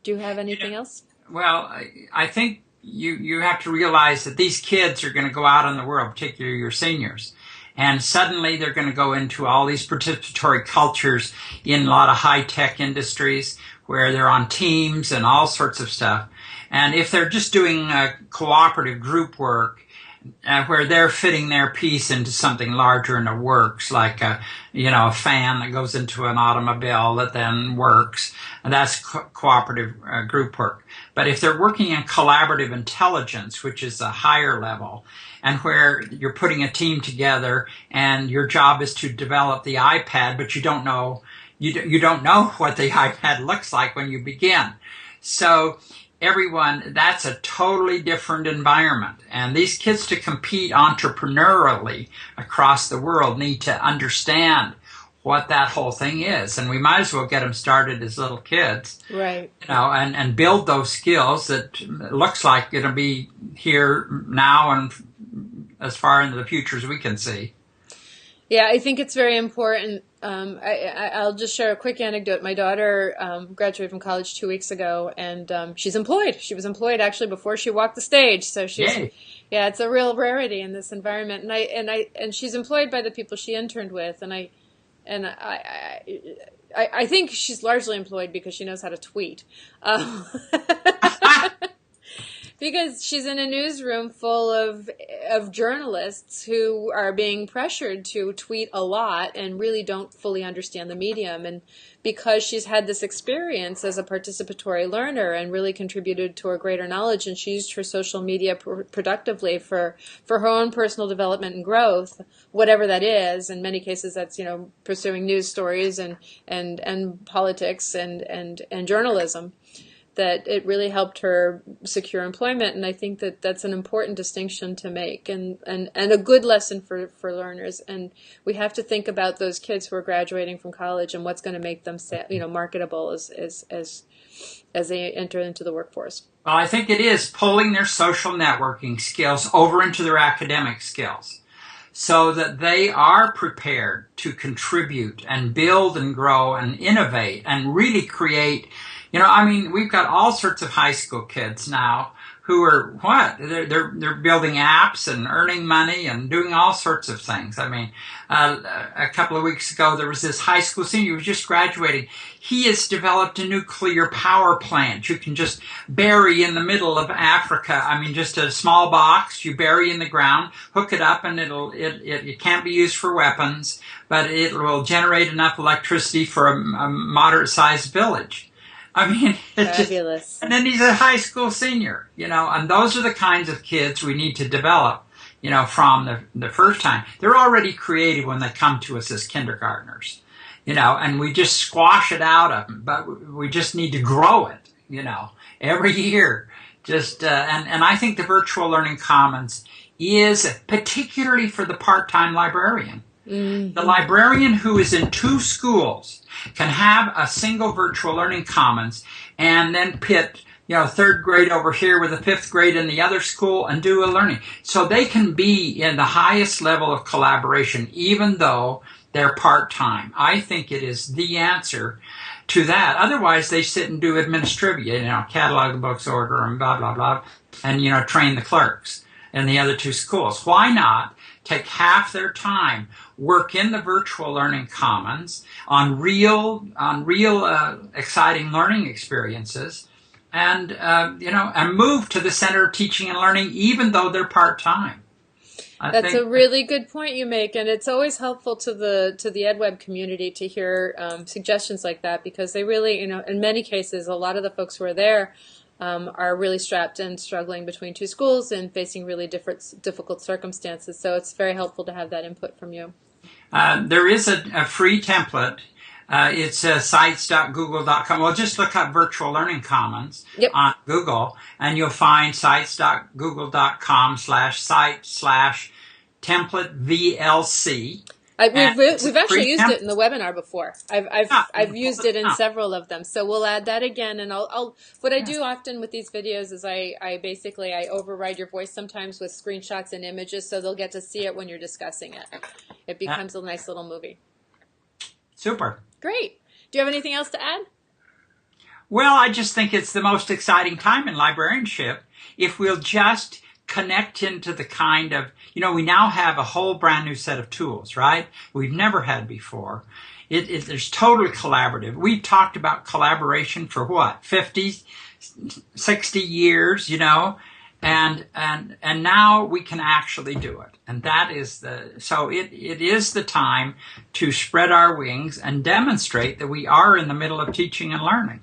Do you have anything else? Well, I think you have to realize that these kids are going to go out in the world, particularly your seniors. And suddenly they're going to go into all these participatory cultures in a lot of high-tech industries where they're on teams and all sorts of stuff. And if they're just doing cooperative group work, where they're fitting their piece into something larger and it works, like a fan that goes into an automobile that then works, and that's cooperative group work. But if they're working in collaborative intelligence, which is a higher level, and where you're putting a team together and your job is to develop the iPad, but you don't know what the iPad looks like when you begin. So that's a totally different environment. And these kids, to compete entrepreneurially across the world, need to understand what that whole thing is. And we might as well get them started as little kids. Right. And build those skills that looks like it'll be here now and as far into the future as we can see. Yeah, I think it's very important. I'll just share a quick anecdote. My daughter graduated from college 2 weeks ago, and she's employed. She was employed actually before she walked the stage. So yeah, it's a real rarity in this environment. And she's employed by the people she interned with. And I think she's largely employed because she knows how to tweet. Because she's in a newsroom full of journalists who are being pressured to tweet a lot and really don't fully understand the medium. And because she's had this experience as a participatory learner and really contributed to her greater knowledge, and she used her social media productively for her own personal development and growth, whatever that is. In many cases, that's pursuing news stories and politics and journalism. That it really helped her secure employment. And I think that that's an important distinction to make and a good lesson for learners. And we have to think about those kids who are graduating from college and what's going to make them marketable as they enter into the workforce. Well, I think it is pulling their social networking skills over into their academic skills so that they are prepared to contribute and build and grow and innovate and really create. We've got all sorts of high school kids now who are they're building apps and earning money and doing all sorts of things. A couple of weeks ago there was this high school senior who was just graduating. He has developed a nuclear power plant you can just bury in the middle of Africa. Just a small box you bury in the ground, hook it up, and it can't be used for weapons, but it will generate enough electricity for a moderate-sized village. Fabulous. And then he's a high school senior, and those are the kinds of kids we need to develop, from the first time. They're already creative when they come to us as kindergartners, and we just squash it out of them, but we just need to grow it, every year. And I think the Virtual Learning Commons is particularly for the part-time librarian. Mm-hmm. The librarian who is in 2 schools can have a single Virtual Learning Commons and then pit, 3rd grade over here with the 5th grade in the other school and do a learning. So they can be in the highest level of collaboration even though they're part-time. I think it is the answer to that. Otherwise, they sit and do administrivia, catalog the books, order and blah, blah, blah, and, train the clerks in the other 2 schools. Why not take half their time, work in the Virtual Learning Commons on real exciting learning experiences, and move to the Center of Teaching and Learning, even though they're part-time. That's a really good point you make, and it's always helpful to the EdWeb community to hear suggestions like that, because they really, in many cases, a lot of the folks who are there are really strapped and struggling between 2 schools and facing really difficult circumstances. So it's very helpful to have that input from you. There is a free template. It's sites.google.com. Well, just look up Virtual Learning Commons on Google, and you'll find sites.google.com/site/template VLC. We've actually used it in the webinar before. I've used it in several of them, so we'll add that again. And what I do often with these videos is I override your voice sometimes with screenshots and images, so they'll get to see it when you're discussing it. It becomes a nice little movie. Super. Great. Do you have anything else to add? Well, I just think it's the most exciting time in librarianship if we'll just connect into the kind of, we now have a whole brand new set of tools, right? We've never had before. There's totally collaborative. We've talked about collaboration for what, 50, 60 years, and now we can actually do it. And that is it is the time to spread our wings and demonstrate that we are in the middle of teaching and learning.